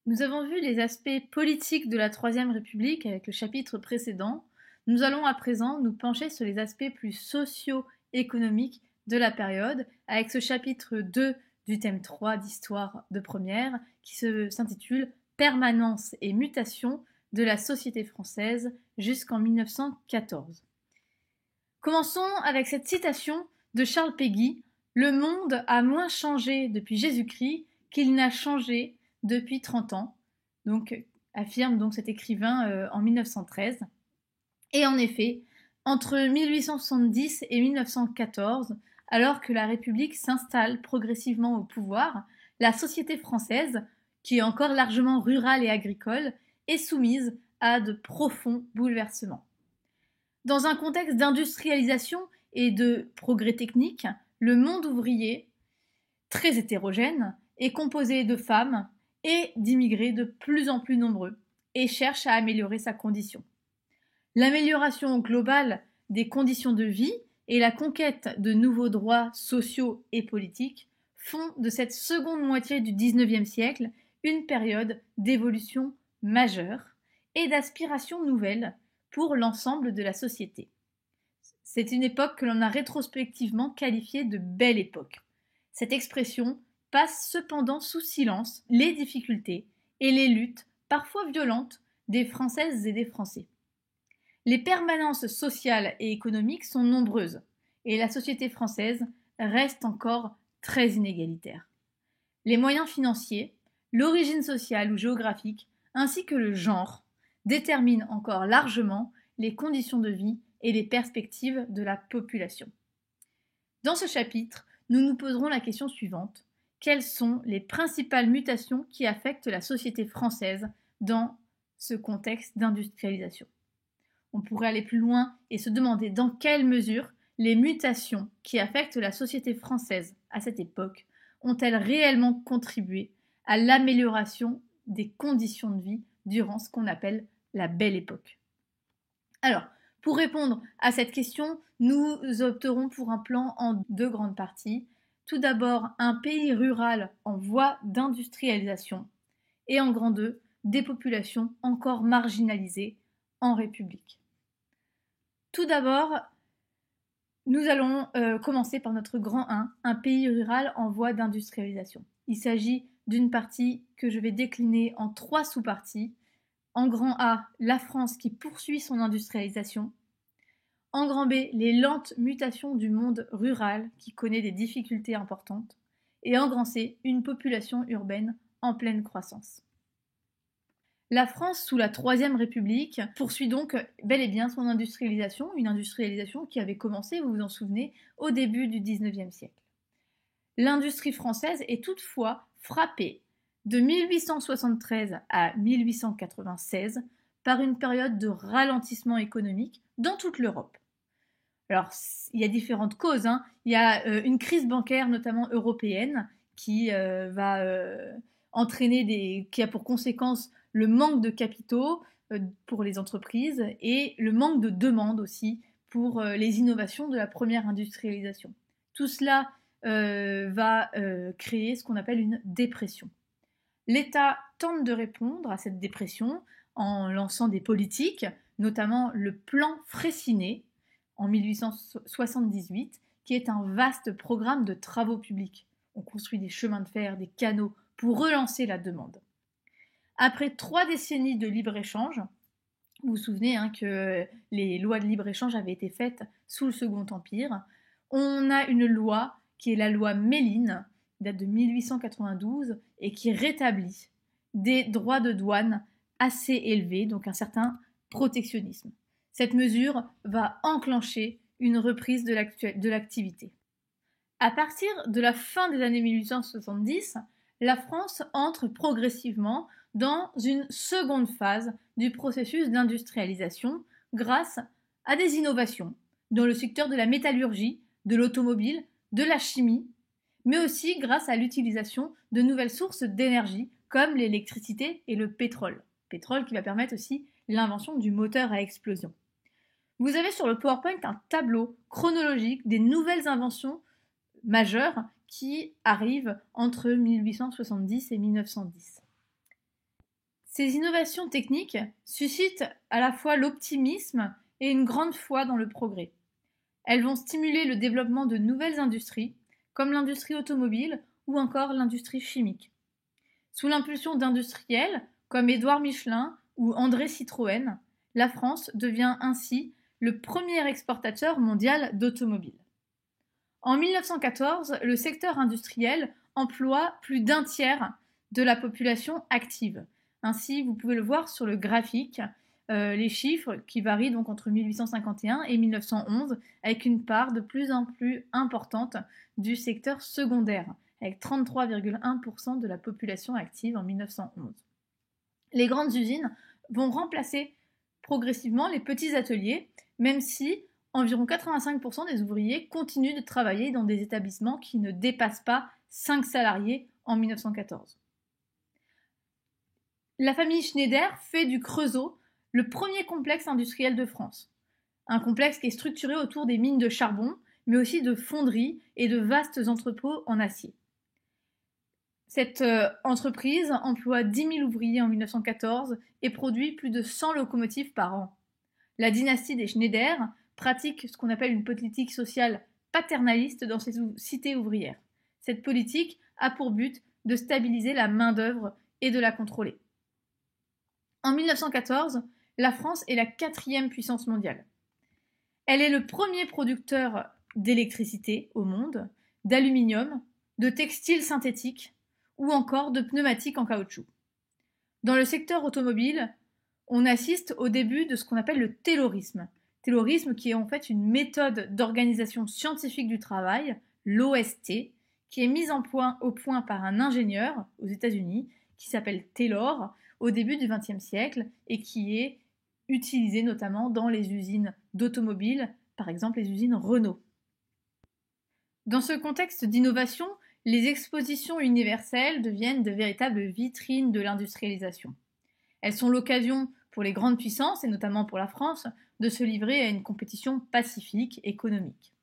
Nous avons vu les aspects politiques de la Troisième République avec le chapitre précédent. Nous allons à présent nous pencher sur les aspects plus socio-économiques de la période avec ce chapitre 2 du thème 3 d'histoire de première qui s'intitule Permanence et mutation de la société française jusqu'en 1914. Commençons avec cette citation de Charles Péguy. Le monde a moins changé depuis Jésus-Christ qu'il n'a changé depuis 30 ans, donc affirme donc cet écrivain en 1913. Et en effet, entre 1870 et 1914, alors que la République s'installe progressivement au pouvoir, la société française, qui est encore largement rurale et agricole, est soumise à de profonds bouleversements. Dans un contexte d'industrialisation et de progrès technique, le monde ouvrier, très hétérogène, est composé de femmes et d'immigrés de plus en plus nombreux et cherche à améliorer sa condition. L'amélioration globale des conditions de vie et la conquête de nouveaux droits sociaux et politiques font de cette seconde moitié du XIXe siècle une période d'évolution majeure et d'aspiration nouvelle pour l'ensemble de la société. C'est une époque que l'on a rétrospectivement qualifiée de belle époque. Cette expression passe cependant sous silence les difficultés et les luttes, parfois violentes, des Françaises et des Français. Les permanences sociales et économiques sont nombreuses, et la société française reste encore très inégalitaire. Les moyens financiers, l'origine sociale ou géographique, ainsi que le genre, déterminent encore largement les conditions de vie et les perspectives de la population. Dans ce chapitre, nous nous poserons la question suivante. Quelles sont les principales mutations qui affectent la société française dans ce contexte d'industrialisation ? On pourrait aller plus loin et se demander dans quelle mesure les mutations qui affectent la société française à cette époque ont-elles réellement contribué à l'amélioration des conditions de vie durant ce qu'on appelle la Belle Époque. Alors, pour répondre à cette question, nous opterons pour un plan en deux grandes parties. Tout d'abord, un pays rural en voie d'industrialisation et en grand 2, des populations encore marginalisées en République. Tout d'abord, nous allons commencer par notre grand 1, un pays rural en voie d'industrialisation. Il s'agit d'une partie que je vais décliner en 3 sous-parties. En grand A, la France qui poursuit son industrialisation. En grand B, les lentes mutations du monde rural qui connaît des difficultés importantes. Et en grand C, une population urbaine en pleine croissance. La France, sous la Troisième République, poursuit donc bel et bien son industrialisation, une industrialisation qui avait commencé, vous vous en souvenez, au début du XIXe siècle. L'industrie française est toutefois frappée de 1873 à 1896 par une période de ralentissement économique dans toute l'Europe. Alors, il y a différentes causes. Il y a une crise bancaire, notamment européenne, qui va entraîner qui a pour conséquence le manque de capitaux pour les entreprises et le manque de demande aussi pour les innovations de la première industrialisation. Tout cela va créer ce qu'on appelle une dépression. L'État tente de répondre à cette dépression en lançant des politiques, notamment le plan Fraissinet en 1878, qui est un vaste programme de travaux publics. On construit des chemins de fer, des canaux pour relancer la demande. Après 3 décennies de libre-échange, vous vous souvenez que les lois de libre-échange avaient été faites sous le Second Empire, on a une loi qui est la loi Méline, qui date de 1892 et qui rétablit des droits de douane assez élevés, donc un certain protectionnisme. Cette mesure va enclencher une reprise de l'activité. À partir de la fin des années 1870, la France entre progressivement dans une seconde phase du processus d'industrialisation grâce à des innovations dans le secteur de la métallurgie, de l'automobile, de la chimie, mais aussi grâce à l'utilisation de nouvelles sources d'énergie comme l'électricité et le pétrole. Pétrole qui va permettre aussi l'invention du moteur à explosion. Vous avez sur le PowerPoint un tableau chronologique des nouvelles inventions majeures qui arrivent entre 1870 et 1910. Ces innovations techniques suscitent à la fois l'optimisme et une grande foi dans le progrès. Elles vont stimuler le développement de nouvelles industries, comme l'industrie automobile ou encore l'industrie chimique. Sous l'impulsion d'industriels comme Édouard Michelin ou André Citroën, la France devient ainsi le premier exportateur mondial d'automobiles. En 1914, le secteur industriel emploie plus d'un tiers de la population active. Ainsi, vous pouvez le voir sur le graphique, les chiffres qui varient donc entre 1851 et 1911, avec une part de plus en plus importante du secteur secondaire, avec 33,1% de la population active en 1911. Les grandes usines vont remplacer progressivement les petits ateliers, même si environ 85% des ouvriers continuent de travailler dans des établissements qui ne dépassent pas 5 salariés en 1914. La famille Schneider fait du Creusot le premier complexe industriel de France. Un complexe qui est structuré autour des mines de charbon, mais aussi de fonderies et de vastes entrepôts en acier. Cette entreprise emploie 10 000 ouvriers en 1914 et produit plus de 100 locomotives par an. La dynastie des Schneider pratique ce qu'on appelle une politique sociale paternaliste dans ses cités ouvrières. Cette politique a pour but de stabiliser la main-d'œuvre et de la contrôler. En 1914, la France est la 4e puissance mondiale. Elle est le premier producteur d'électricité au monde, d'aluminium, de textiles synthétiques ou encore de pneumatiques en caoutchouc. Dans le secteur automobile, on assiste au début de ce qu'on appelle le taylorisme. Taylorisme qui est en fait une méthode d'organisation scientifique du travail, l'OST, qui est mise au point par un ingénieur aux États-Unis qui s'appelle Taylor au début du XXe siècle et qui est utilisé notamment dans les usines d'automobiles, par exemple les usines Renault. Dans ce contexte d'innovation, les expositions universelles deviennent de véritables vitrines de l'industrialisation. Elles sont l'occasion pour les grandes puissances, et notamment pour la France, de se livrer à une compétition pacifique économique.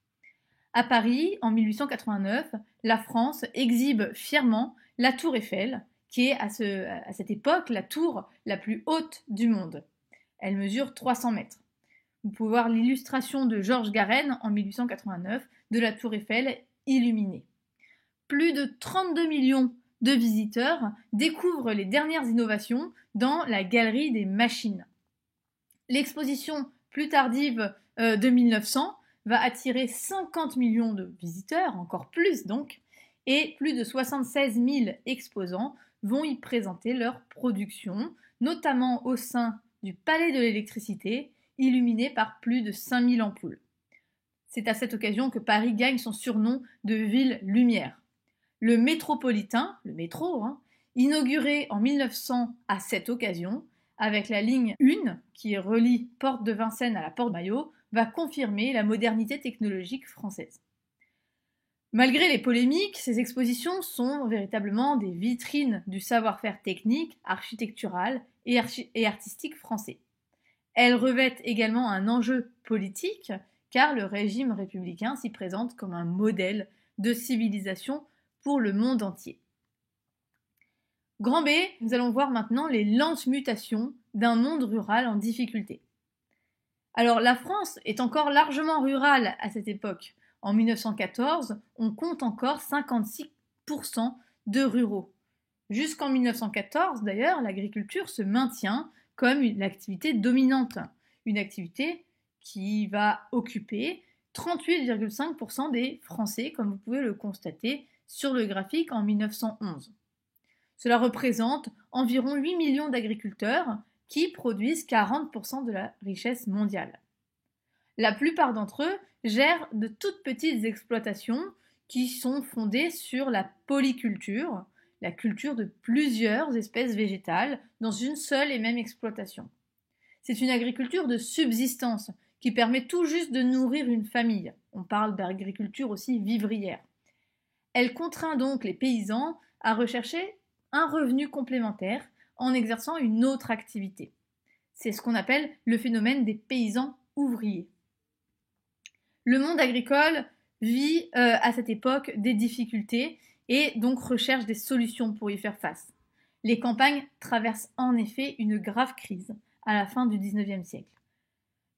À Paris, en 1889, la France exhibe fièrement la Tour Eiffel, qui est à cette époque la tour la plus haute du monde. Elle mesure 300 mètres. Vous pouvez voir l'illustration de Georges Garenne en 1889 de la Tour Eiffel illuminée. Plus de 32 millions de visiteurs découvrent les dernières innovations dans la galerie des machines. L'exposition plus tardive de 1900 va attirer 50 millions de visiteurs, encore plus donc, et plus de 76 000 exposants vont y présenter leur production, notamment au sein du Palais de l'électricité, illuminé par plus de 5000 ampoules. C'est à cette occasion que Paris gagne son surnom de ville lumière. Le métropolitain, le métro, inauguré en 1900 à cette occasion, avec la ligne 1 qui relie Porte de Vincennes à la Porte Maillot, va confirmer la modernité technologique française. Malgré les polémiques, ces expositions sont véritablement des vitrines du savoir-faire technique, architectural et artistique français. Elles revêtent également un enjeu politique, car le régime républicain s'y présente comme un modèle de civilisation pour le monde entier. Grand B, nous allons voir maintenant les lentes mutations d'un monde rural en difficulté. Alors la France est encore largement rurale à cette époque. En 1914, on compte encore 56% de ruraux. Jusqu'en 1914, d'ailleurs, l'agriculture se maintient comme une activité dominante, une activité qui va occuper 38,5% des Français, comme vous pouvez le constater sur le graphique en 1911. Cela représente environ 8 millions d'agriculteurs qui produisent 40% de la richesse mondiale. La plupart d'entre eux gèrent de toutes petites exploitations qui sont fondées sur la polyculture, la culture de plusieurs espèces végétales dans une seule et même exploitation. C'est une agriculture de subsistance qui permet tout juste de nourrir une famille. On parle d'agriculture aussi vivrière. Elle contraint donc les paysans à rechercher un revenu complémentaire en exerçant une autre activité. C'est ce qu'on appelle le phénomène des paysans ouvriers. Le monde agricole vit à cette époque des difficultés et donc recherche des solutions pour y faire face. Les campagnes traversent en effet une grave crise à la fin du XIXe siècle.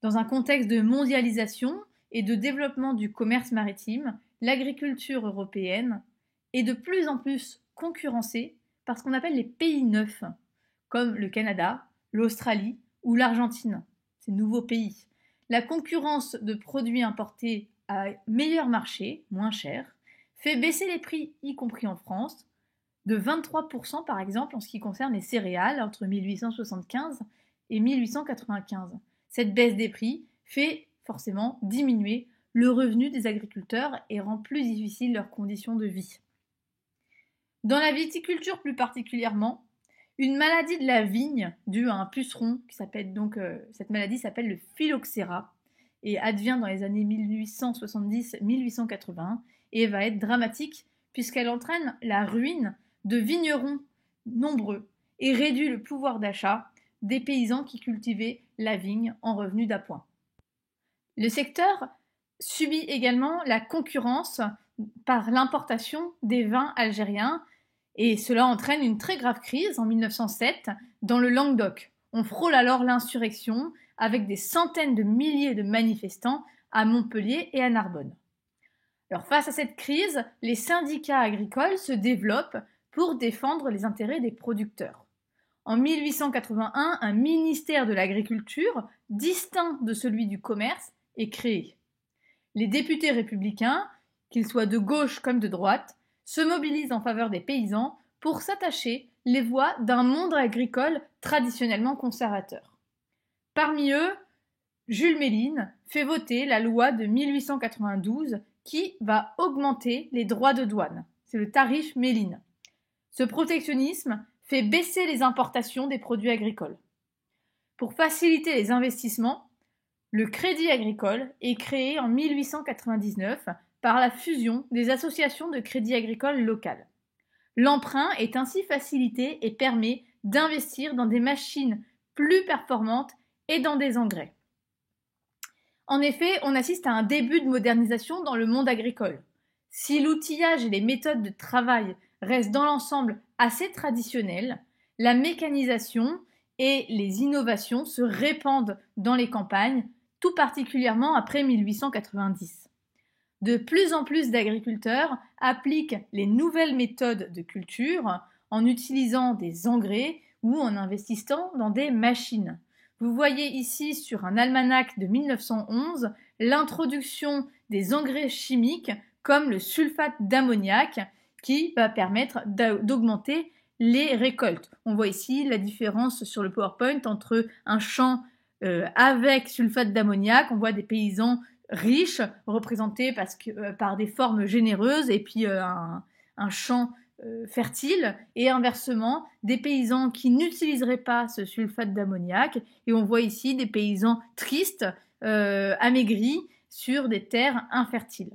Dans un contexte de mondialisation et de développement du commerce maritime, l'agriculture européenne est de plus en plus concurrencée par ce qu'on appelle les pays neufs, comme le Canada, l'Australie ou l'Argentine, ces nouveaux pays. La concurrence de produits importés à meilleur marché, moins cher, fait baisser les prix, y compris en France, de 23% par exemple en ce qui concerne les céréales entre 1875 et 1895. Cette baisse des prix fait forcément diminuer le revenu des agriculteurs et rend plus difficile leurs conditions de vie. Dans la viticulture plus particulièrement, une maladie de la vigne due à un puceron, cette maladie s'appelle le phylloxéra et advient dans les années 1870-1880 et va être dramatique puisqu'elle entraîne la ruine de vignerons nombreux et réduit le pouvoir d'achat des paysans qui cultivaient la vigne en revenu d'appoint. Le secteur subit également la concurrence par l'importation des vins algériens et cela entraîne une très grave crise en 1907 dans le Languedoc. On frôle alors l'insurrection avec des centaines de milliers de manifestants à Montpellier et à Narbonne. Alors face à cette crise, les syndicats agricoles se développent pour défendre les intérêts des producteurs. En 1881, un ministère de l'Agriculture, distinct de celui du commerce, est créé. Les députés républicains, qu'ils soient de gauche comme de droite, se mobilisent en faveur des paysans pour s'attacher les voix d'un monde agricole traditionnellement conservateur. Parmi eux, Jules Méline fait voter la loi de 1892 qui va augmenter les droits de douane. C'est le tarif Méline. Ce protectionnisme fait baisser les importations des produits agricoles. Pour faciliter les investissements, le Crédit agricole est créé en 1899 par la fusion des associations de crédit agricole locales. L'emprunt est ainsi facilité et permet d'investir dans des machines plus performantes et dans des engrais. En effet, on assiste à un début de modernisation dans le monde agricole. Si l'outillage et les méthodes de travail restent dans l'ensemble assez traditionnelles, la mécanisation et les innovations se répandent dans les campagnes, tout particulièrement après 1890. De plus en plus d'agriculteurs appliquent les nouvelles méthodes de culture en utilisant des engrais ou en investissant dans des machines. Vous voyez ici sur un almanach de 1911 l'introduction des engrais chimiques comme le sulfate d'ammoniac qui va permettre d'augmenter les récoltes. On voit ici la différence sur le PowerPoint entre un champ avec sulfate d'ammoniac, on voit des paysans riches représentés par des formes généreuses et puis un champ fertile et inversement des paysans qui n'utiliseraient pas ce sulfate d'ammoniac et on voit ici des paysans tristes, amaigris sur des terres infertiles.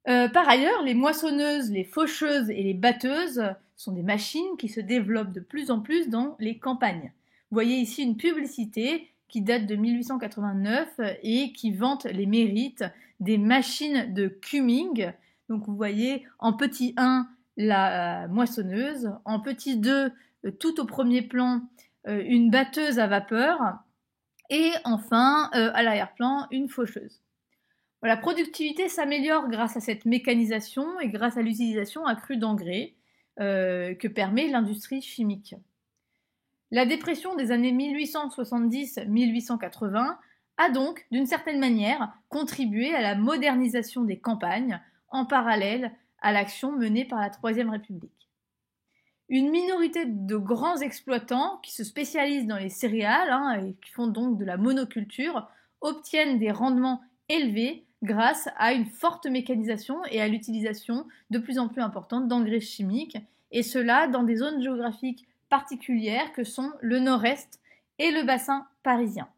Par ailleurs, les moissonneuses, les faucheuses et les batteuses sont des machines qui se développent de plus en plus dans les campagnes. Vous voyez ici une publicité qui date de 1889 et qui vante les mérites des machines de Cumming. Donc vous voyez en petit 1 la moissonneuse, en petit 2 tout au premier plan une batteuse à vapeur et enfin à l'arrière-plan une faucheuse. La productivité s'améliore grâce à cette mécanisation et grâce à l'utilisation accrue d'engrais que permet l'industrie chimique. La dépression des années 1870-1880 a donc, d'une certaine manière, contribué à la modernisation des campagnes en parallèle à l'action menée par la Troisième République. Une minorité de grands exploitants qui se spécialisent dans les céréales et qui font donc de la monoculture obtiennent des rendements élevés grâce à une forte mécanisation et à l'utilisation de plus en plus importante d'engrais chimiques, et cela dans des zones géographiques particulières que sont le nord-est et le bassin parisien.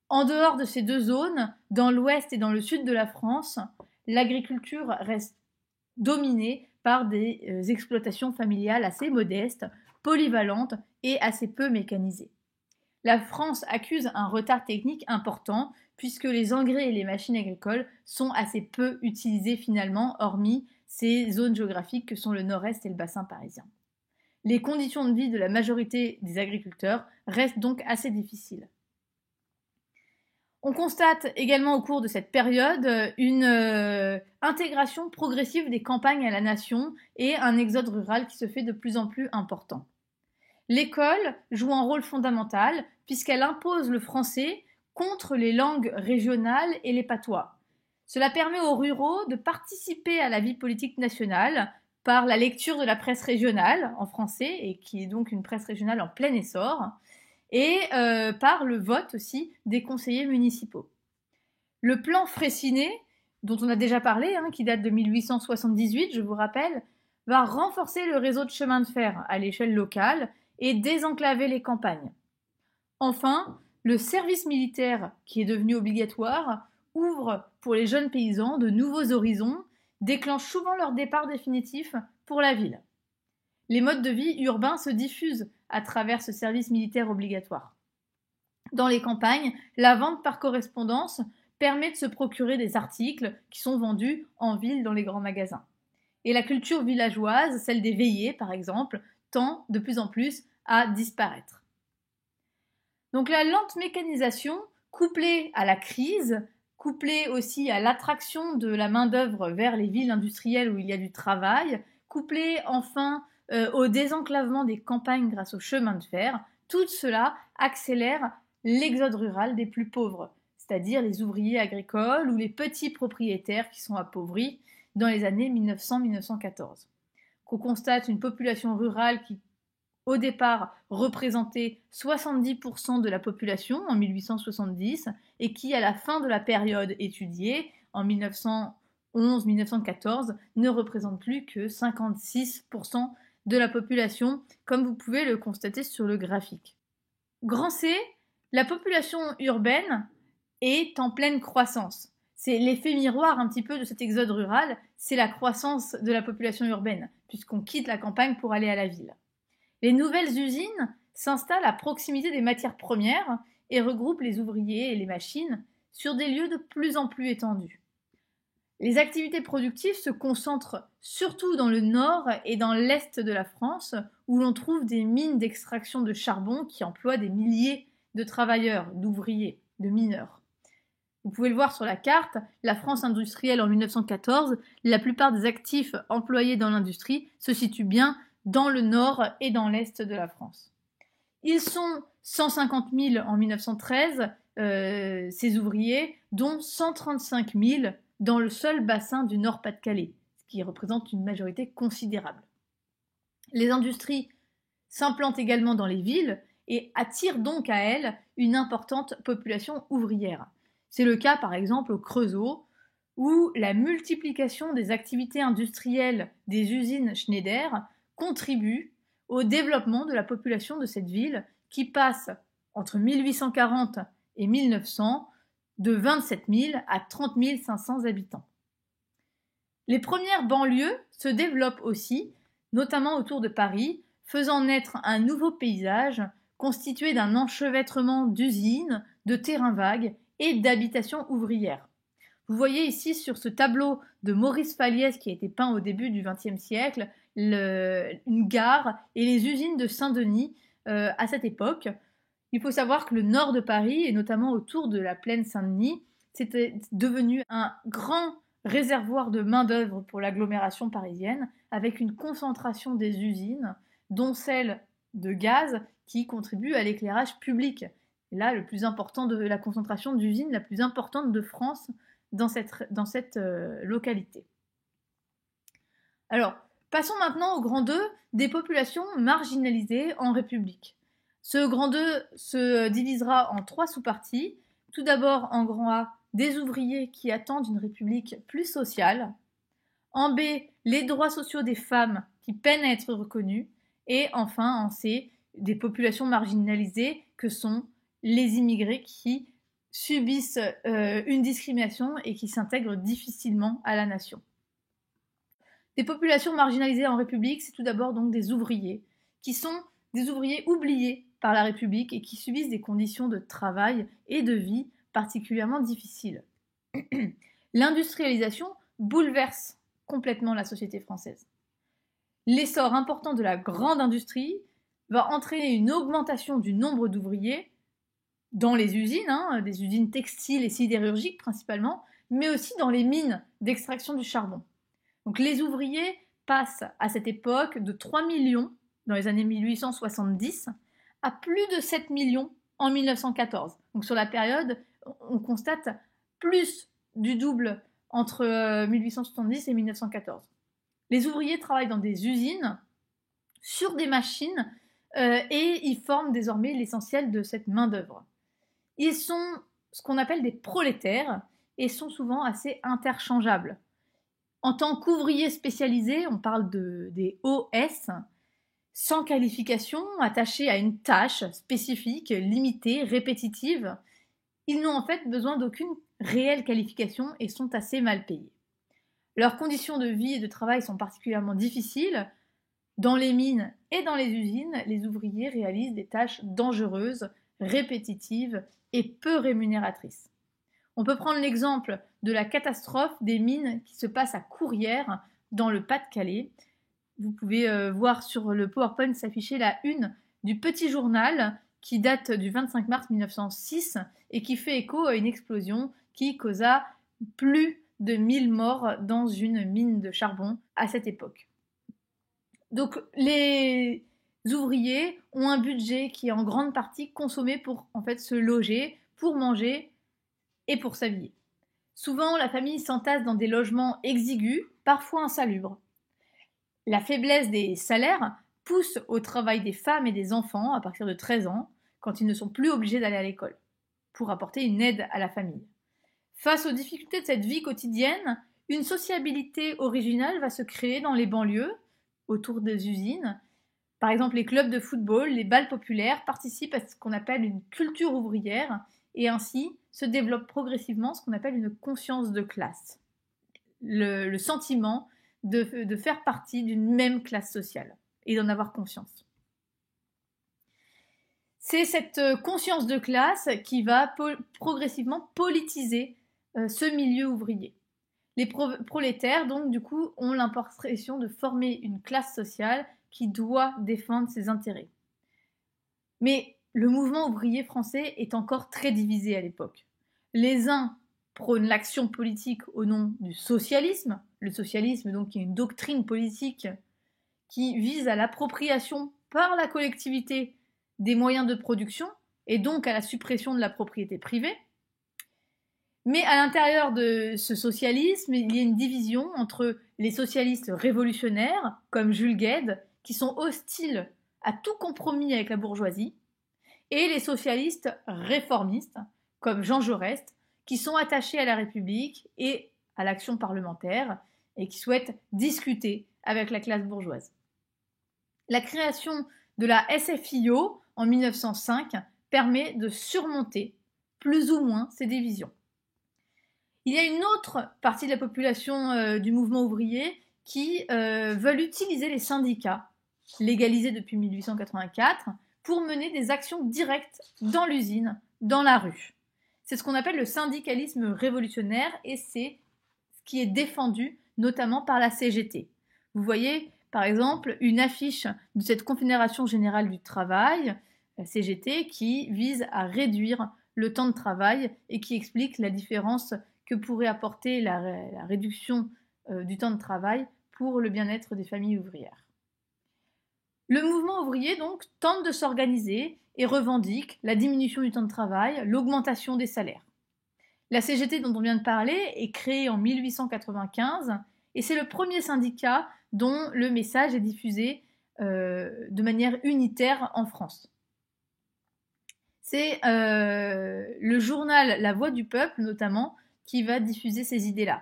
En dehors de ces deux zones, dans l'ouest et dans le sud de la France, l'agriculture reste dominée par des exploitations familiales assez modestes, polyvalentes et assez peu mécanisées. La France accuse un retard technique important puisque les engrais et les machines agricoles sont assez peu utilisés finalement, hormis ces zones géographiques que sont le nord-est et le bassin parisien. Les conditions de vie de la majorité des agriculteurs restent donc assez difficiles. On constate également au cours de cette période une intégration progressive des campagnes à la nation et un exode rural qui se fait de plus en plus important. L'école joue un rôle fondamental puisqu'elle impose le français contre les langues régionales et les patois. Cela permet aux ruraux de participer à la vie politique nationale par la lecture de la presse régionale en français, et qui est donc une presse régionale en plein essor, et par le vote aussi des conseillers municipaux. Le plan Fraissinet, dont on a déjà parlé, qui date de 1878, je vous rappelle, va renforcer le réseau de chemins de fer à l'échelle locale et désenclaver les campagnes. Enfin, le service militaire, qui est devenu obligatoire, ouvre pour les jeunes paysans de nouveaux horizons, déclenche souvent leur départ définitif pour la ville. Les modes de vie urbains se diffusent à travers ce service militaire obligatoire. Dans les campagnes, la vente par correspondance permet de se procurer des articles qui sont vendus en ville dans les grands magasins. Et la culture villageoise, celle des veillées par exemple, tend de plus en plus à disparaître. Donc la lente mécanisation, couplée à la crise, couplée aussi à l'attraction de la main-d'œuvre vers les villes industrielles où il y a du travail, couplée enfin au désenclavement des campagnes grâce aux chemins de fer, tout cela accélère l'exode rural des plus pauvres, c'est-à-dire les ouvriers agricoles ou les petits propriétaires qui sont appauvris dans les années 1900-1914. On constate une population rurale qui, au départ, représentait 70% de la population en 1870 et qui, à la fin de la période étudiée, en 1911-1914, ne représente plus que 56% de la population, comme vous pouvez le constater sur le graphique. Grand C, la population urbaine est en pleine croissance. C'est l'effet miroir un petit peu de cet exode rural, c'est la croissance de la population urbaine, puisqu'on quitte la campagne pour aller à la ville. Les nouvelles usines s'installent à proximité des matières premières et regroupent les ouvriers et les machines sur des lieux de plus en plus étendus. Les activités productives se concentrent surtout dans le nord et dans l'est de la France, où l'on trouve des mines d'extraction de charbon qui emploient des milliers de travailleurs, d'ouvriers, de mineurs. Vous pouvez le voir sur la carte, la France industrielle en 1914, la plupart des actifs employés dans l'industrie se situent bien dans le nord et dans l'est de la France. Ils sont 150 000 en 1913, ces ouvriers, dont 135 000 dans le seul bassin du Nord-Pas-de-Calais, ce qui représente une majorité considérable. Les industries s'implantent également dans les villes et attirent donc à elles une importante population ouvrière. C'est le cas par exemple au Creusot, où la multiplication des activités industrielles des usines Schneider contribue au développement de la population de cette ville qui passe entre 1840 et 1900 de 27 000 à 30 500 habitants. Les premières banlieues se développent aussi, notamment autour de Paris, faisant naître un nouveau paysage constitué d'un enchevêtrement d'usines, de terrains vagues et d'habitations ouvrières. Vous voyez ici sur ce tableau de Maurice Falliès qui a été peint au début du XXe siècle, une gare et les usines de Saint-Denis à cette époque. Il faut savoir que le nord de Paris, et notamment autour de la plaine Saint-Denis, c'était devenu un grand réservoir de main-d'œuvre pour l'agglomération parisienne, avec une concentration des usines, dont celle de gaz, qui contribue à l'éclairage public. Et là, la concentration d'usines la plus importante de France dans cette localité. Alors, passons maintenant au grand 2 des populations marginalisées en République. Ce grand 2 se divisera en 3 sous-parties. Tout d'abord, en grand A, des ouvriers qui attendent une République plus sociale. En B, les droits sociaux des femmes qui peinent à être reconnus. Et enfin, en C, des populations marginalisées que sont les immigrés qui subissent une discrimination et qui s'intègrent difficilement à la nation. Des populations marginalisées en République, c'est tout d'abord donc des ouvriers, qui sont des ouvriers oubliés par la République et qui subissent des conditions de travail et de vie particulièrement difficiles. L'industrialisation bouleverse complètement la société française. L'essor important de la grande industrie va entraîner une augmentation du nombre d'ouvriers dans les usines, des usines textiles et sidérurgiques principalement, mais aussi dans les mines d'extraction du charbon. Donc les ouvriers passent à cette époque de 3 millions dans les années 1870 à plus de 7 millions en 1914. Donc sur la période, on constate plus du double entre 1870 et 1914. Les ouvriers travaillent dans des usines, sur des machines, et ils forment désormais l'essentiel de cette main-d'œuvre. Ils sont ce qu'on appelle des prolétaires et sont souvent assez interchangeables. En tant qu'ouvriers spécialisés, on parle des OS, sans qualification, attachés à une tâche spécifique, limitée, répétitive. Ils n'ont en fait besoin d'aucune réelle qualification et sont assez mal payés. Leurs conditions de vie et de travail sont particulièrement difficiles. Dans les mines et dans les usines, les ouvriers réalisent des tâches dangereuses, répétitives et peu rémunératrices. On peut prendre l'exemple de la catastrophe des mines qui se passe à Courrières, dans le Pas-de-Calais. Vous pouvez voir sur le PowerPoint s'afficher la une du Petit Journal qui date du 25 mars 1906 et qui fait écho à une explosion qui causa plus de 1000 morts dans une mine de charbon à cette époque. Donc les ouvriers ont un budget qui est en grande partie consommé pour en fait se loger, pour manger et pour s'habiller. Souvent, la famille s'entasse dans des logements exigus, parfois insalubres. La faiblesse des salaires pousse au travail des femmes et des enfants à partir de 13 ans, quand ils ne sont plus obligés d'aller à l'école, pour apporter une aide à la famille. Face aux difficultés de cette vie quotidienne, une sociabilité originale va se créer dans les banlieues, autour des usines. Par exemple, les clubs de football, les bals populaires participent à ce qu'on appelle une culture ouvrière et ainsi se développe progressivement ce qu'on appelle une conscience de classe. Le sentiment de faire partie d'une même classe sociale et d'en avoir conscience. C'est cette conscience de classe qui va progressivement politiser ce milieu ouvrier. Les prolétaires, donc, du coup, ont l'impression de former une classe sociale qui doit défendre ses intérêts. Mais le mouvement ouvrier français est encore très divisé à l'époque. Les uns prônent l'action politique au nom du socialisme. Le socialisme, donc, qui est une doctrine politique qui vise à l'appropriation par la collectivité des moyens de production et donc à la suppression de la propriété privée. Mais à l'intérieur de ce socialisme, il y a une division entre les socialistes révolutionnaires, comme Jules Guesde, qui sont hostiles à tout compromis avec la bourgeoisie, et les socialistes réformistes, comme Jean Jaurès, qui sont attachés à la République et à l'action parlementaire, et qui souhaitent discuter avec la classe bourgeoise. La création de la SFIO en 1905 permet de surmonter plus ou moins ces divisions. Il y a une autre partie de la population du mouvement ouvrier qui veulent utiliser les syndicats, légalisés depuis 1884, pour mener des actions directes dans l'usine, dans la rue. C'est ce qu'on appelle le syndicalisme révolutionnaire et c'est ce qui est défendu notamment par la CGT. Vous voyez par exemple une affiche de cette Confédération générale du travail, la CGT, qui vise à réduire le temps de travail et qui explique la différence que pourrait apporter la réduction du temps de travail pour le bien-être des familles ouvrières. Le mouvement ouvrier, donc, tente de s'organiser et revendique la diminution du temps de travail, l'augmentation des salaires. La CGT dont on vient de parler est créée en 1895 et c'est le premier syndicat dont le message est diffusé de manière unitaire en France. C'est le journal La Voix du Peuple, notamment, qui va diffuser ces idées-là.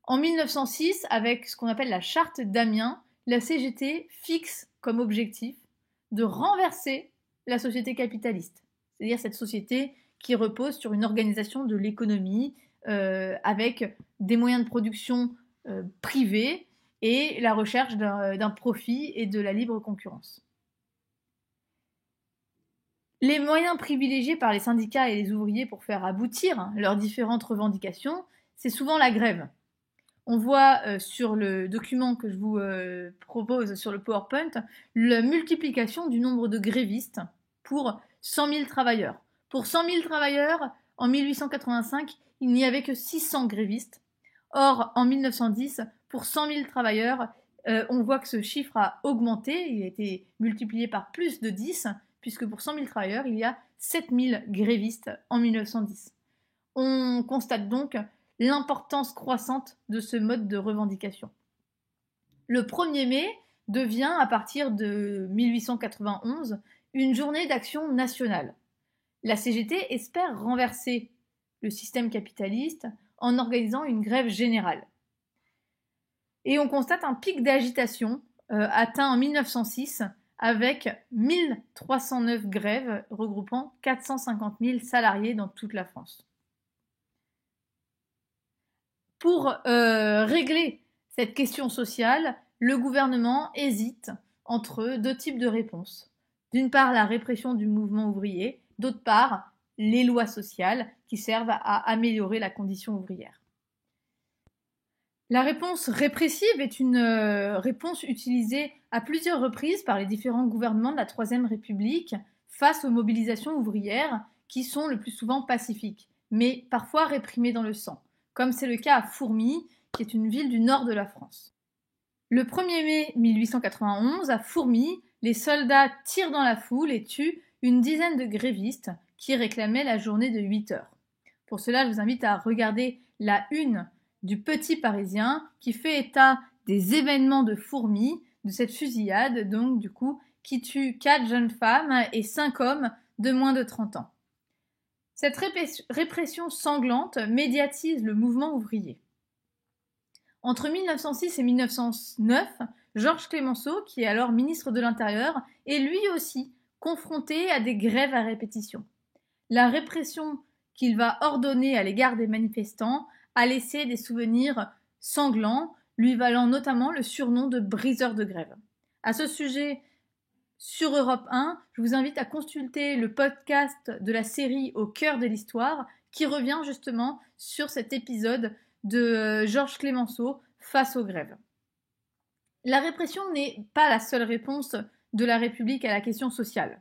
En 1906, avec ce qu'on appelle la charte d'Amiens, la CGT fixe comme objectif de renverser la société capitaliste, c'est-à-dire cette société qui repose sur une organisation de l'économie avec des moyens de production privés et la recherche d'un profit et de la libre concurrence. Les moyens privilégiés par les syndicats et les ouvriers pour faire aboutir leurs différentes revendications, c'est souvent la grève. On voit sur le document que je vous propose sur le PowerPoint la multiplication du nombre de grévistes pour 100 000 travailleurs. Pour 100 000 travailleurs, en 1885, il n'y avait que 600 grévistes. Or, en 1910, pour 100 000 travailleurs, on voit que ce chiffre a augmenté, il a été multiplié par plus de 10, puisque pour 100 000 travailleurs, il y a 7 000 grévistes en 1910. On constate donc l'importance croissante de ce mode de revendication. Le 1er mai devient, à partir de 1891, une journée d'action nationale. La CGT espère renverser le système capitaliste en organisant une grève générale. Et on constate un pic d'agitation atteint en 1906 avec 1309 grèves regroupant 450 000 salariés dans toute la France. Pour régler cette question sociale, le gouvernement hésite entre deux types de réponses. D'une part, la répression du mouvement ouvrier, d'autre part, les lois sociales qui servent à améliorer la condition ouvrière. La réponse répressive est une réponse utilisée à plusieurs reprises par les différents gouvernements de la Troisième République face aux mobilisations ouvrières qui sont le plus souvent pacifiques, mais parfois réprimées dans le sang, comme c'est le cas à Fourmies, qui est une ville du nord de la France. Le 1er mai 1891, à Fourmies, les soldats tirent dans la foule et tuent une dizaine de grévistes qui réclamaient la journée de 8 heures. Pour cela, je vous invite à regarder la une du Petit Parisien qui fait état des événements de Fourmies, de cette fusillade, donc du coup, qui tue 4 jeunes femmes et 5 hommes de moins de 30 ans. Cette répression sanglante médiatise le mouvement ouvrier. Entre 1906 et 1909, Georges Clemenceau, qui est alors ministre de l'Intérieur, est lui aussi confronté à des grèves à répétition. La répression qu'il va ordonner à l'égard des manifestants a laissé des souvenirs sanglants, lui valant notamment le surnom de briseur de grève. À ce sujet, sur Europe 1, je vous invite à consulter le podcast de la série Au cœur de l'histoire, qui revient justement sur cet épisode de Georges Clemenceau face aux grèves. La répression n'est pas la seule réponse de la République à la question sociale.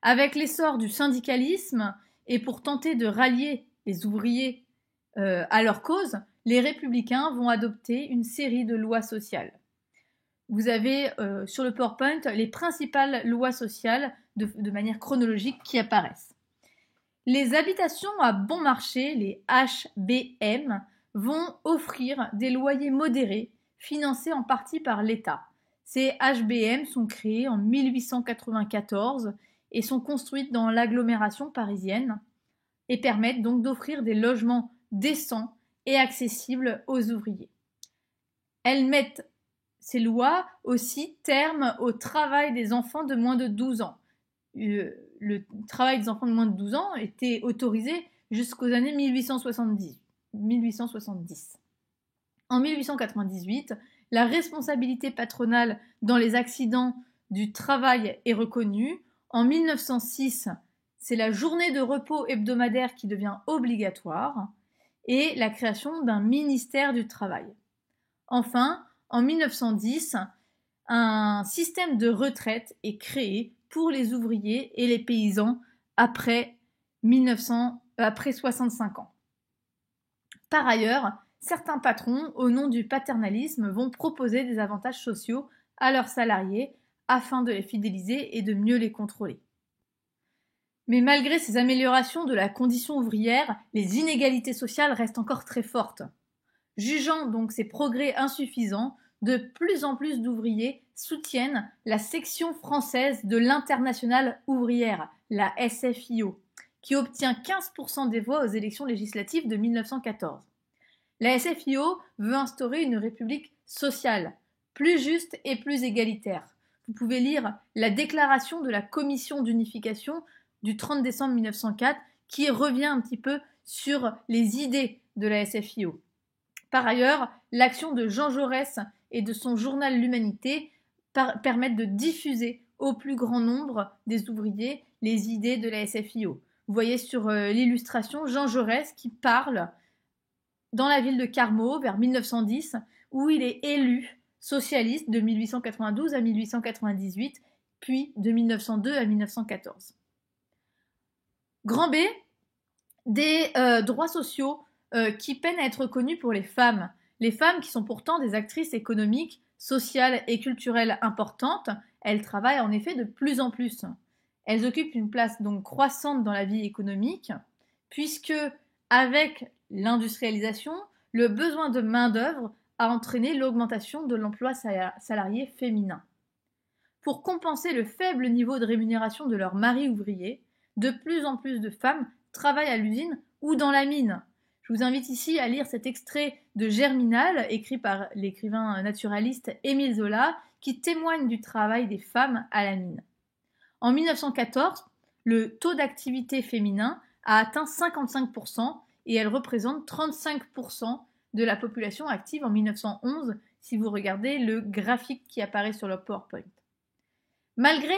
Avec l'essor du syndicalisme et pour tenter de rallier les ouvriers à leur cause, les républicains vont adopter une série de lois sociales. Vous avez sur le PowerPoint les principales lois sociales de manière chronologique qui apparaissent. Les habitations à bon marché, les HBM, vont offrir des loyers modérés, financés en partie par l'État. Ces HBM sont créés en 1894 et sont construites dans l'agglomération parisienne et permettent donc d'offrir des logements décents et accessibles aux ouvriers. Elles mettent, ces lois, aussi terme au travail des enfants de moins de 12 ans. Le travail des enfants de moins de 12 ans était autorisé jusqu'aux années 1870. En 1898, la responsabilité patronale dans les accidents du travail est reconnue. En 1906, c'est la journée de repos hebdomadaire qui devient obligatoire et la création d'un ministère du travail. Enfin, en 1910, un système de retraite est créé pour les ouvriers et les paysans après 65 ans. Par ailleurs, certains patrons, au nom du paternalisme, vont proposer des avantages sociaux à leurs salariés afin de les fidéliser et de mieux les contrôler. Mais malgré ces améliorations de la condition ouvrière, les inégalités sociales restent encore très fortes. Jugeant donc ces progrès insuffisants, de plus en plus d'ouvriers soutiennent la section française de l'Internationale ouvrière, la SFIO, qui obtient 15% des voix aux élections législatives de 1914. La SFIO veut instaurer une république sociale, plus juste et plus égalitaire. Vous pouvez lire la déclaration de la commission d'unification du 30 décembre 1904 qui revient un petit peu sur les idées de la SFIO. Par ailleurs, l'action de Jean Jaurès et de son journal L'Humanité permettent de diffuser au plus grand nombre des ouvriers les idées de la SFIO. Vous voyez sur l'illustration Jean Jaurès qui parle dans la ville de Carmaux vers 1910, où il est élu socialiste de 1892 à 1898, puis de 1902 à 1914. Grand B, des droits sociaux qui peinent à être reconnus pour les femmes. Les femmes qui sont pourtant des actrices économiques, sociales et culturelles importantes, elles travaillent en effet de plus en plus. Elles occupent une place donc croissante dans la vie économique, puisque avec l'industrialisation, le besoin de main-d'œuvre a entraîné l'augmentation de l'emploi salarié féminin. Pour compenser le faible niveau de rémunération de leurs maris ouvriers, de plus en plus de femmes travaillent à l'usine ou dans la mine. Je vous invite ici à lire cet extrait de Germinal, écrit par l'écrivain naturaliste Émile Zola, qui témoigne du travail des femmes à la mine. En 1914, le taux d'activité féminin a atteint 55% et elle représente 35% de la population active en 1911, si vous regardez le graphique qui apparaît sur le PowerPoint. Malgré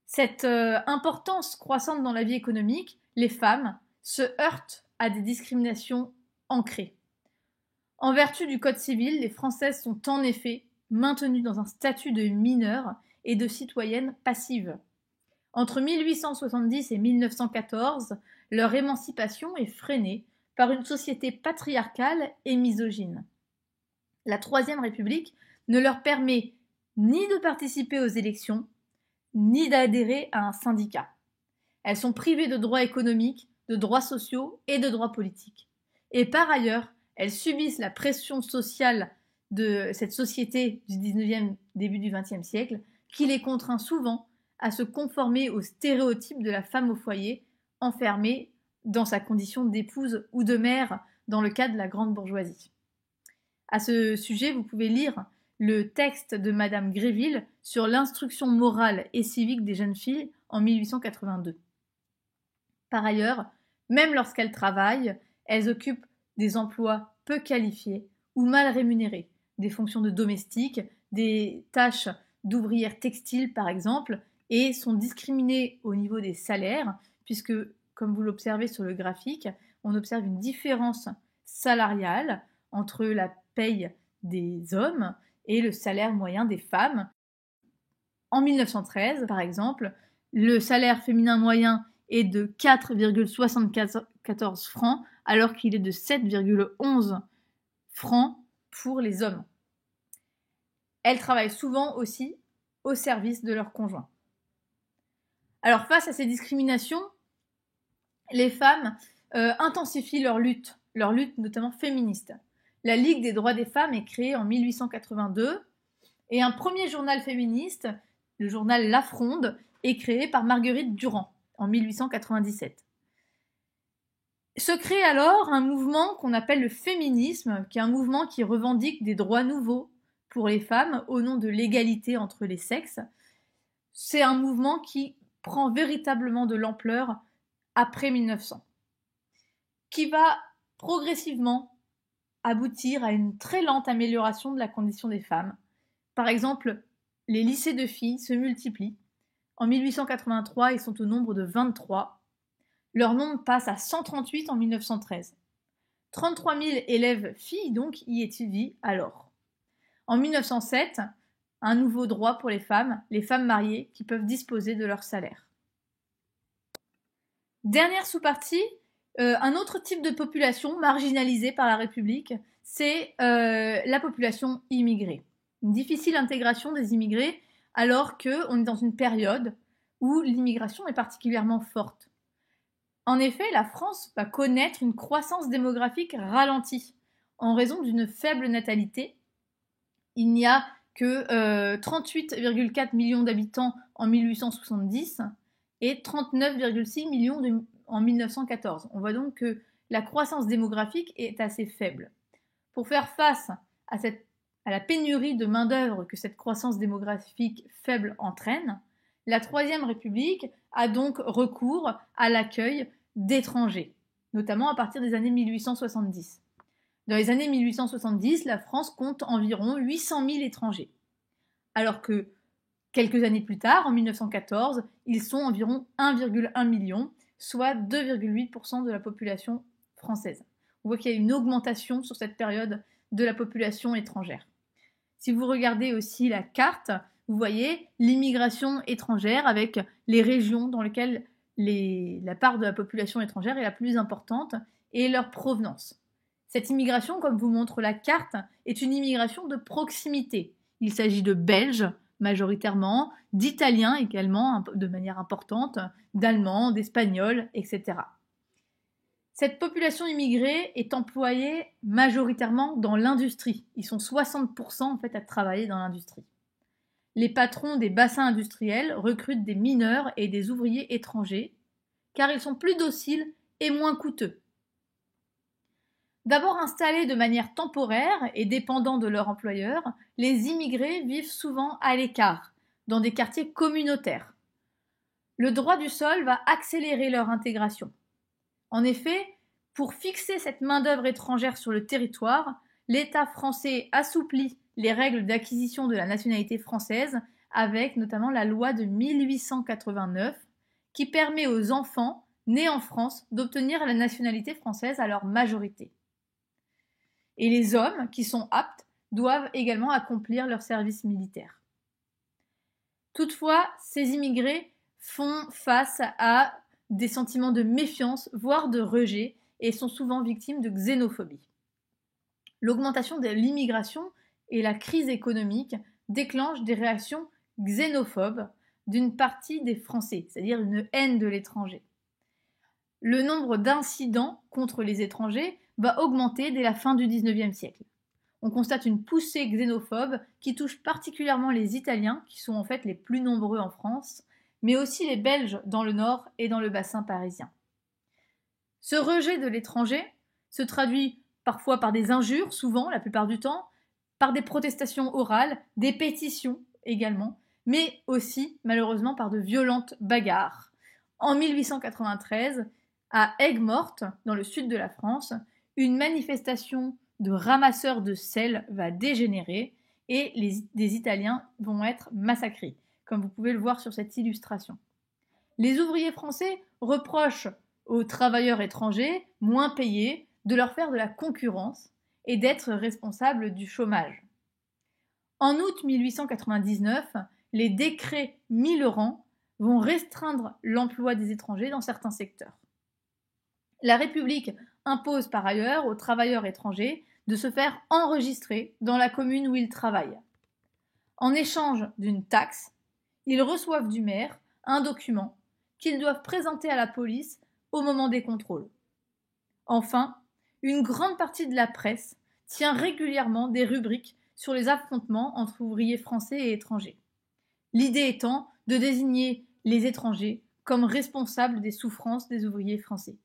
cette importance croissante dans la vie économique, les femmes se heurtent à des discriminations ancrées. En vertu du Code civil, les Françaises sont en effet maintenues dans un statut de mineure et de citoyenne passive. Entre 1870 et 1914, leur émancipation est freinée par une société patriarcale et misogyne. La Troisième République ne leur permet ni de participer aux élections, ni d'adhérer à un syndicat. Elles sont privées de droits économiques, de droits sociaux et de droits politiques. Et par ailleurs, elles subissent la pression sociale de cette société du 19e, début du 20e siècle, qui les contraint souvent à se conformer aux stéréotypes de la femme au foyer, enfermée dans sa condition d'épouse ou de mère dans le cas de la grande bourgeoisie. À ce sujet, vous pouvez lire le texte de Madame Gréville sur l'instruction morale et civique des jeunes filles en 1882. Par ailleurs, même lorsqu'elles travaillent, elles occupent des emplois peu qualifiés ou mal rémunérés, des fonctions de domestique, des tâches d'ouvrières textiles par exemple, et sont discriminées au niveau des salaires, puisque, comme vous l'observez sur le graphique, on observe une différence salariale entre la paye des hommes et le salaire moyen des femmes. En 1913, par exemple, le salaire féminin moyen est de 4,74 francs, alors qu'il est de 7,11 francs pour les hommes. Elles travaillent souvent aussi au service de leurs conjoints. Alors, face à ces discriminations, les femmes intensifient leur lutte notamment féministe. La Ligue des droits des femmes est créée en 1882 et un premier journal féministe, le journal La Fronde, est créé par Marguerite Durand en 1897. Se crée alors un mouvement qu'on appelle le féminisme, qui est un mouvement qui revendique des droits nouveaux pour les femmes au nom de l'égalité entre les sexes. C'est un mouvement qui prend véritablement de l'ampleur après 1900, qui va progressivement aboutir à une très lente amélioration de la condition des femmes. Par exemple, les lycées de filles se multiplient. En 1883, ils sont au nombre de 23. Leur nombre passe à 138 en 1913. 33 000 élèves filles donc y étudient alors. En 1907, un nouveau droit pour les femmes mariées qui peuvent disposer de leur salaire. Dernière sous-partie, un autre type de population marginalisée par la République, c'est la population immigrée. Une difficile intégration des immigrés alors qu'on est dans une période où l'immigration est particulièrement forte. En effet, la France va connaître une croissance démographique ralentie en raison d'une faible natalité. Il n'y a que 38,4 millions d'habitants en 1870 et 39,6 millions en 1914. On voit donc que la croissance démographique est assez faible. Pour faire face à la pénurie de main-d'œuvre que cette croissance démographique faible entraîne, la Troisième République a donc recours à l'accueil d'étrangers, notamment à partir des années 1870. Dans les années 1870, la France compte environ 800 000 étrangers, alors que quelques années plus tard, en 1914, ils sont environ 1,1 million, soit 2,8% de la population française. on voit qu'il y a une augmentation sur cette période de la population étrangère. Si vous regardez aussi la carte, vous voyez l'immigration étrangère avec les régions dans lesquelles la part de la population étrangère est la plus importante et leur provenance. Cette immigration, comme vous montre la carte, est une immigration de proximité. Il s'agit de Belges majoritairement, d'Italiens également de manière importante, d'Allemands, d'Espagnols, etc. Cette population immigrée est employée majoritairement dans l'industrie. Ils sont 60% en fait à travailler dans l'industrie. Les patrons des bassins industriels recrutent des mineurs et des ouvriers étrangers car ils sont plus dociles et moins coûteux. D'abord installés de manière temporaire et dépendants de leur employeur, les immigrés vivent souvent à l'écart, dans des quartiers communautaires. Le droit du sol va accélérer leur intégration. En effet, pour fixer cette main-d'œuvre étrangère sur le territoire, l'État français assouplit les règles d'acquisition de la nationalité française avec notamment la loi de 1889 qui permet aux enfants nés en France d'obtenir la nationalité française à leur majorité. Et les hommes qui sont aptes doivent également accomplir leur service militaire. Toutefois, ces immigrés font face à des sentiments de méfiance, voire de rejet, et sont souvent victimes de xénophobie. L'augmentation de l'immigration et la crise économique déclenchent des réactions xénophobes d'une partie des Français, c'est-à-dire une haine de l'étranger. Le nombre d'incidents contre les étrangers va augmenter dès la fin du XIXe siècle. On constate une poussée xénophobe qui touche particulièrement les Italiens, qui sont en fait les plus nombreux en France, mais aussi les Belges dans le nord et dans le bassin parisien. Ce rejet de l'étranger se traduit parfois par des injures, souvent, la plupart du temps, par des protestations orales, des pétitions également, mais aussi, malheureusement, par de violentes bagarres. En 1893, à Aigues-Mortes, dans le sud de la France, une manifestation de ramasseurs de sel va dégénérer et des Italiens vont être massacrés, comme vous pouvez le voir sur cette illustration. Les ouvriers français reprochent aux travailleurs étrangers, moins payés, de leur faire de la concurrence et d'être responsables du chômage. En août 1899, les décrets Millerand vont restreindre l'emploi des étrangers dans certains secteurs. La République impose par ailleurs aux travailleurs étrangers de se faire enregistrer dans la commune où ils travaillent. En échange d'une taxe, ils reçoivent du maire un document qu'ils doivent présenter à la police au moment des contrôles. Enfin, une grande partie de la presse tient régulièrement des rubriques sur les affrontements entre ouvriers français et étrangers. L'idée étant de désigner les étrangers comme responsables des souffrances des ouvriers français.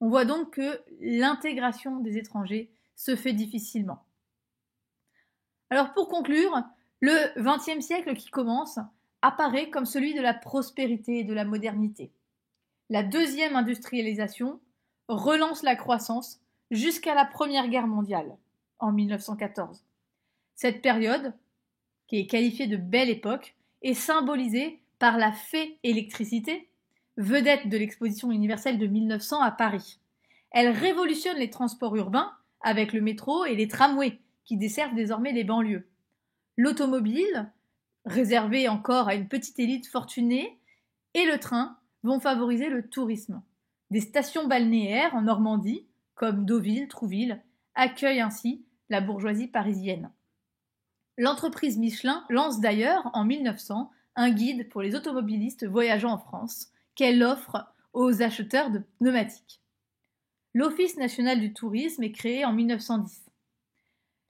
On voit donc que l'intégration des étrangers se fait difficilement. Alors pour conclure, le XXe siècle qui commence apparaît comme celui de la prospérité et de la modernité. La deuxième industrialisation relance la croissance jusqu'à la Première Guerre mondiale, en 1914. Cette période, qui est qualifiée de belle époque, est symbolisée par la fée électricité, vedette de l'exposition universelle de 1900 à Paris. Elle révolutionne les transports urbains avec le métro et les tramways qui desservent désormais les banlieues. L'automobile, réservée encore à une petite élite fortunée, et le train vont favoriser le tourisme. Des stations balnéaires en Normandie, comme Deauville, Trouville, accueillent ainsi la bourgeoisie parisienne. L'entreprise Michelin lance d'ailleurs en 1900 un guide pour les automobilistes voyageant en France qu'elle offre aux acheteurs de pneumatiques. L'Office national du tourisme est créé en 1910.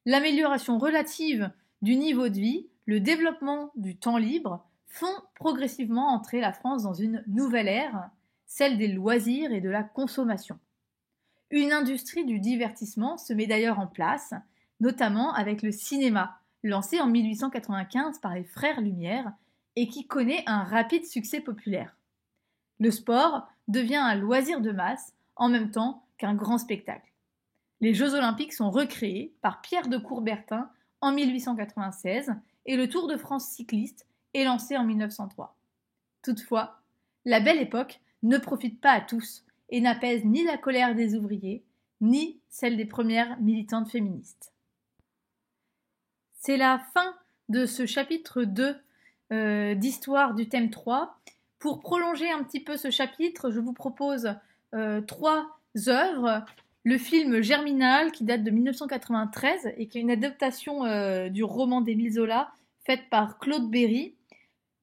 L'amélioration relative du niveau de vie, le développement du temps libre font progressivement entrer la France dans une nouvelle ère, celle des loisirs et de la consommation. Une industrie du divertissement se met d'ailleurs en place, notamment avec le cinéma, lancé en 1895 par les frères Lumière et qui connaît un rapide succès populaire. Le sport devient un loisir de masse en même temps qu'un grand spectacle. Les Jeux Olympiques sont recréés par Pierre de Coubertin en 1896 et le Tour de France cycliste est lancé en 1903. Toutefois, la belle époque ne profite pas à tous et n'apaise ni la colère des ouvriers, ni celle des premières militantes féministes. C'est la fin de ce chapitre 2 d'histoire du thème 3. Pour prolonger un petit peu ce chapitre, je vous propose 3 œuvres. Le film Germinal, qui date de 1993 et qui est une adaptation du roman d'Émile Zola, faite par Claude Berry.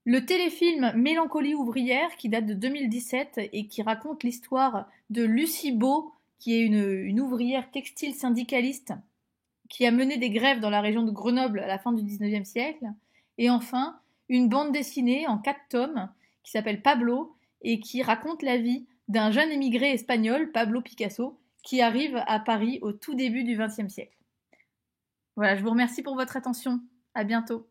Le téléfilm Mélancolie ouvrière, qui date de 2017 et qui raconte l'histoire de Lucie Beau, qui est une ouvrière textile syndicaliste qui a mené des grèves dans la région de Grenoble à la fin du 19e siècle. Et enfin, une bande dessinée en 4 tomes qui s'appelle Pablo et qui raconte la vie d'un jeune émigré espagnol, Pablo Picasso, qui arrive à Paris au tout début du XXe siècle. Voilà, je vous remercie pour votre attention. À bientôt.